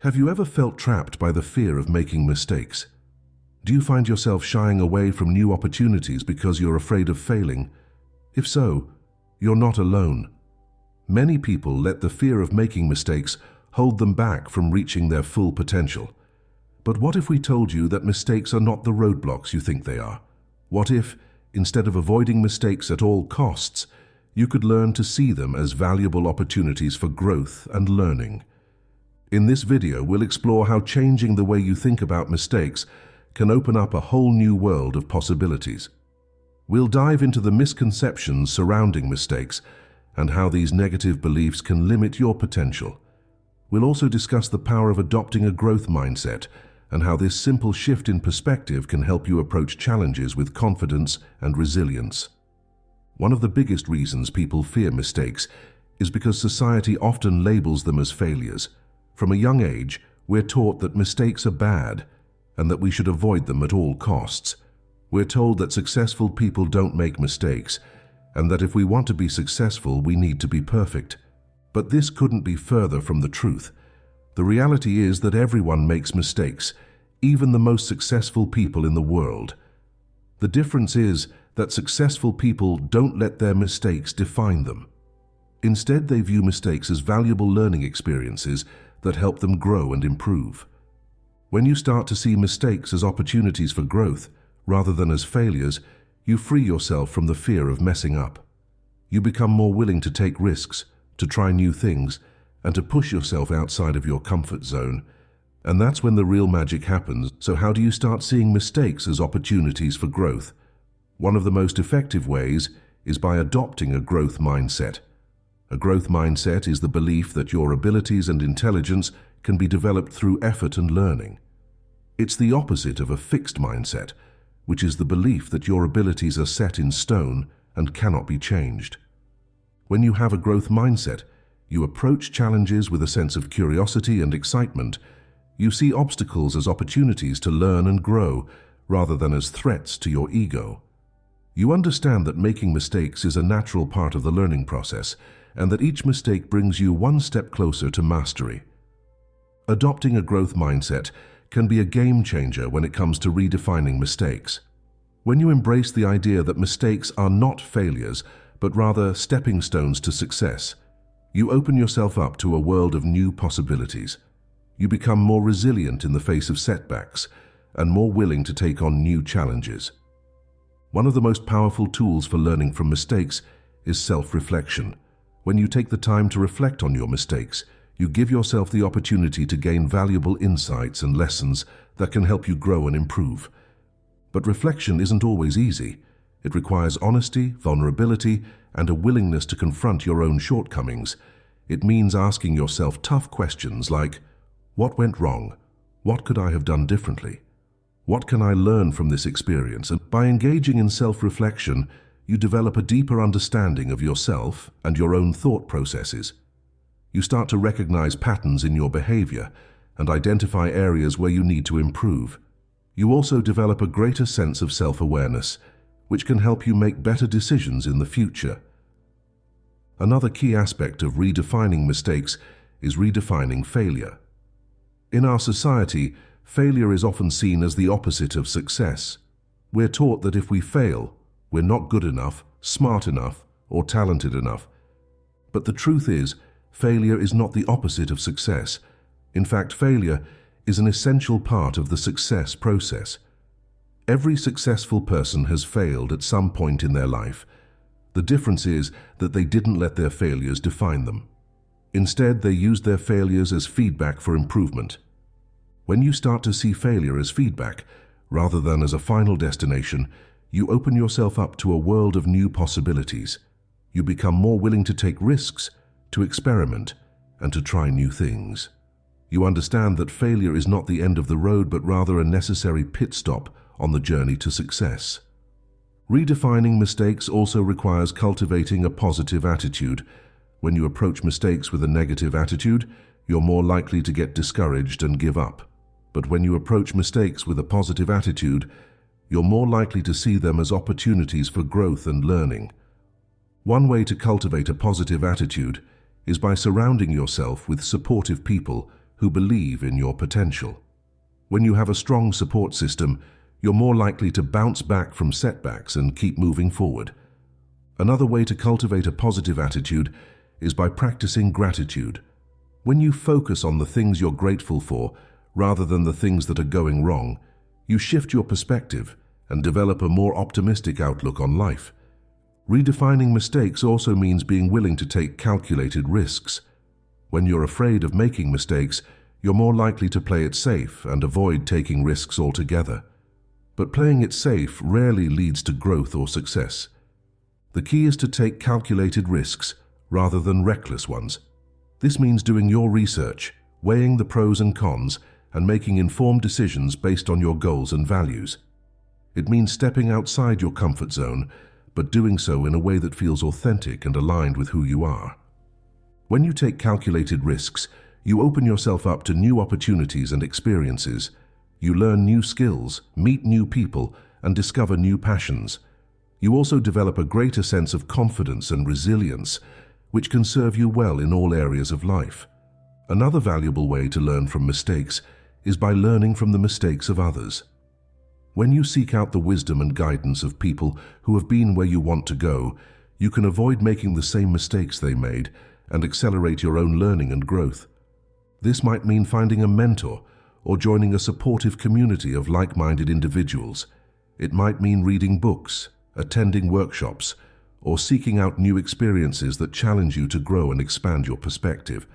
Have you ever felt trapped by the fear of making mistakes? Do you find yourself shying away from new opportunities because you're afraid of failing? If so, you're not alone. Many people let the fear of making mistakes hold them back from reaching their full potential. But what if we told you that mistakes are not the roadblocks you think they are? What if, instead of avoiding mistakes at all costs, you could learn to see them as valuable opportunities for growth and learning? In this video, we'll explore how changing the way you think about mistakes can open up a whole new world of possibilities. We'll dive into the misconceptions surrounding mistakes and how these negative beliefs can limit your potential. We'll also discuss the power of adopting a growth mindset and how this simple shift in perspective can help you approach challenges with confidence and resilience. One of the biggest reasons people fear mistakes is because society often labels them as failures. From a young age, we're taught that mistakes are bad and that we should avoid them at all costs. We're told that successful people don't make mistakes and that if we want to be successful, we need to be perfect. But this couldn't be further from the truth. The reality is that everyone makes mistakes, even the most successful people in the world. The difference is that successful people don't let their mistakes define them. Instead, they view mistakes as valuable learning experiences that help them grow and improve. When you start to see mistakes as opportunities for growth, rather than as failures, you free yourself from the fear of messing up. You become more willing to take risks, to try new things, and to push yourself outside of your comfort zone. And that's when the real magic happens. So how do you start seeing mistakes as opportunities for growth? One of the most effective ways is by adopting a growth mindset. A growth mindset is the belief that your abilities and intelligence can be developed through effort and learning. It's the opposite of a fixed mindset, which is the belief that your abilities are set in stone and cannot be changed. When you have a growth mindset, you approach challenges with a sense of curiosity and excitement. You see obstacles as opportunities to learn and grow, rather than as threats to your ego. You understand that making mistakes is a natural part of the learning process, and that each mistake brings you one step closer to mastery. Adopting a growth mindset can be a game changer when it comes to redefining mistakes. When you embrace the idea that mistakes are not failures, but rather stepping stones to success, you open yourself up to a world of new possibilities. You become more resilient in the face of setbacks and more willing to take on new challenges. One of the most powerful tools for learning from mistakes is self-reflection. When you take the time to reflect on your mistakes, you give yourself the opportunity to gain valuable insights and lessons that can help you grow and improve. But reflection isn't always easy. It requires honesty, vulnerability, and a willingness to confront your own shortcomings. It means asking yourself tough questions like, what went wrong? What could I have done differently? What can I learn from this experience? And by engaging in self-reflection, you develop a deeper understanding of yourself and your own thought processes. You start to recognize patterns in your behavior and identify areas where you need to improve. You also develop a greater sense of self-awareness, which can help you make better decisions in the future. Another key aspect of redefining mistakes is redefining failure. In our society, failure is often seen as the opposite of success. We're taught that if we fail, we're not good enough, smart enough, or talented enough. But the truth is, failure is not the opposite of success. In fact, failure is an essential part of the success process. Every successful person has failed at some point in their life. The difference is that they didn't let their failures define them. Instead, they used their failures as feedback for improvement. When you start to see failure as feedback, rather than as a final destination, you open yourself up to a world of new possibilities. You become more willing to take risks, to experiment, and to try new things. You understand that failure is not the end of the road, but rather a necessary pit stop on the journey to success. Redefining mistakes also requires cultivating a positive attitude. When you approach mistakes with a negative attitude, you're more likely to get discouraged and give up. But when you approach mistakes with a positive attitude, you're more likely to see them as opportunities for growth and learning. One way to cultivate a positive attitude is by surrounding yourself with supportive people who believe in your potential. When you have a strong support system, you're more likely to bounce back from setbacks and keep moving forward. Another way to cultivate a positive attitude is by practicing gratitude. When you focus on the things you're grateful for rather than the things that are going wrong, you shift your perspective and develop a more optimistic outlook on life. Redefining mistakes also means being willing to take calculated risks. When you're afraid of making mistakes, you're more likely to play it safe and avoid taking risks altogether. But playing it safe rarely leads to growth or success. The key is to take calculated risks rather than reckless ones. This means doing your research, weighing the pros and cons, and making informed decisions based on your goals and values. It means stepping outside your comfort zone, but doing so in a way that feels authentic and aligned with who you are. When you take calculated risks, you open yourself up to new opportunities and experiences. You learn new skills, meet new people, and discover new passions. You also develop a greater sense of confidence and resilience, which can serve you well in all areas of life. Another valuable way to learn from mistakes is by learning from the mistakes of others. When you seek out the wisdom and guidance of people who have been where you want to go, you can avoid making the same mistakes they made and accelerate your own learning and growth. This might mean finding a mentor or joining a supportive community of like-minded individuals. It might mean reading books, attending workshops, or seeking out new experiences that challenge you to grow and expand your perspective.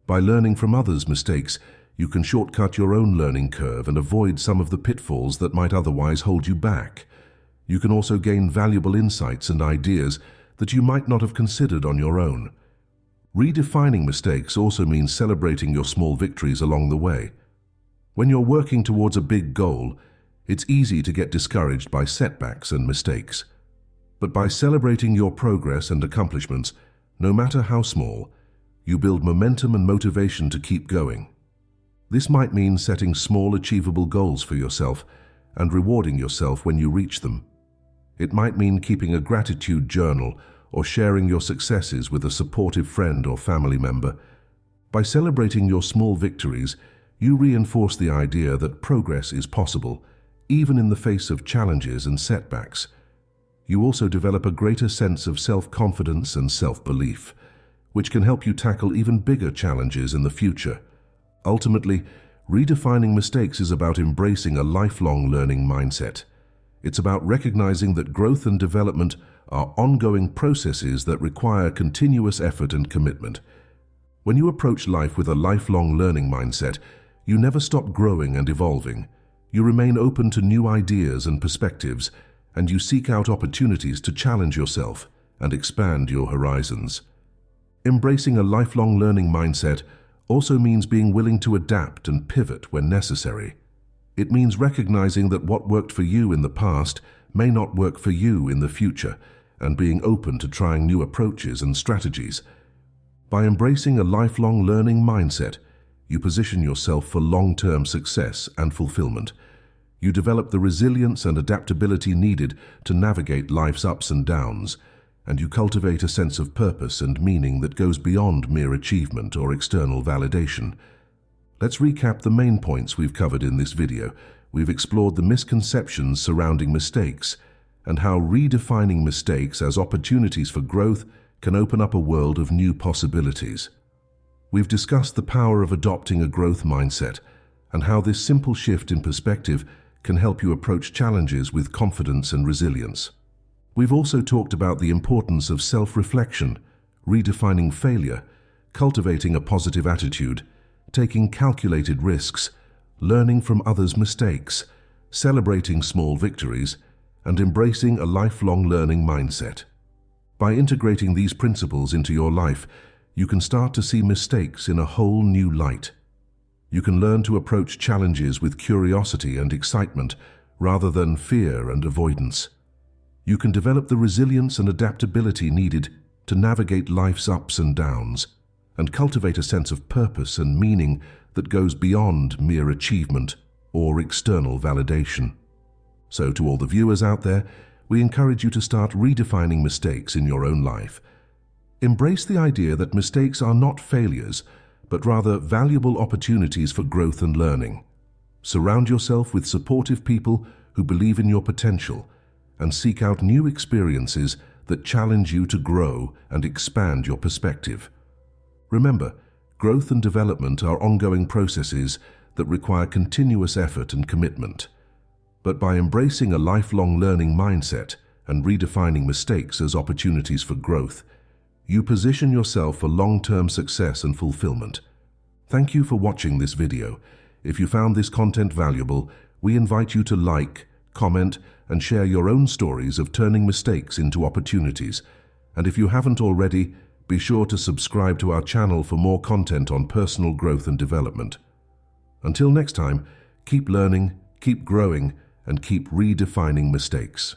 By learning from others' mistakes, you can shortcut your own learning curve and avoid some of the pitfalls that might otherwise hold you back. You can also gain valuable insights and ideas that you might not have considered on your own. Redefining mistakes also means celebrating your small victories along the way. When you're working towards a big goal, it's easy to get discouraged by setbacks and mistakes. But by celebrating your progress and accomplishments, no matter how small, you build momentum and motivation to keep going. This might mean setting small, achievable goals for yourself and rewarding yourself when you reach them. It might mean keeping a gratitude journal or sharing your successes with a supportive friend or family member. By celebrating your small victories, you reinforce the idea that progress is possible, even in the face of challenges and setbacks. You also develop a greater sense of self-confidence and self-belief, which can help you tackle even bigger challenges in the future. Ultimately, redefining mistakes is about embracing a lifelong learning mindset. It's about recognizing that growth and development are ongoing processes that require continuous effort and commitment. When you approach life with a lifelong learning mindset, you never stop growing and evolving. You remain open to new ideas and perspectives, and you seek out opportunities to challenge yourself and expand your horizons. Embracing a lifelong learning mindset also means being willing to adapt and pivot when necessary. It means recognizing that what worked for you in the past may not work for you in the future, and being open to trying new approaches and strategies. By embracing a lifelong learning mindset, you position yourself for long-term success and fulfillment. You develop the resilience and adaptability needed to navigate life's ups and downs, and you cultivate a sense of purpose and meaning that goes beyond mere achievement or external validation. Let's recap the main points we've covered in this video. We've explored the misconceptions surrounding mistakes and how redefining mistakes as opportunities for growth can open up a world of new possibilities. We've discussed the power of adopting a growth mindset and how this simple shift in perspective can help you approach challenges with confidence and resilience. We've also talked about the importance of self-reflection, redefining failure, cultivating a positive attitude, taking calculated risks, learning from others' mistakes, celebrating small victories, and embracing a lifelong learning mindset. By integrating these principles into your life, you can start to see mistakes in a whole new light. You can learn to approach challenges with curiosity and excitement rather than fear and avoidance. You can develop the resilience and adaptability needed to navigate life's ups and downs, and cultivate a sense of purpose and meaning that goes beyond mere achievement or external validation. So to all the viewers out there, we encourage you to start redefining mistakes in your own life. Embrace the idea that mistakes are not failures, but rather valuable opportunities for growth and learning. Surround yourself with supportive people who believe in your potential and seek out new experiences that challenge you to grow and expand your perspective. Remember, growth and development are ongoing processes that require continuous effort and commitment. But by embracing a lifelong learning mindset and redefining mistakes as opportunities for growth, you position yourself for long-term success and fulfillment. Thank you for watching this video. If you found this content valuable, we invite you to like, comment, and share your own stories of turning mistakes into opportunities. And if you haven't already, be sure to subscribe to our channel for more content on personal growth and development. Until next time, keep learning, keep growing, and keep redefining mistakes.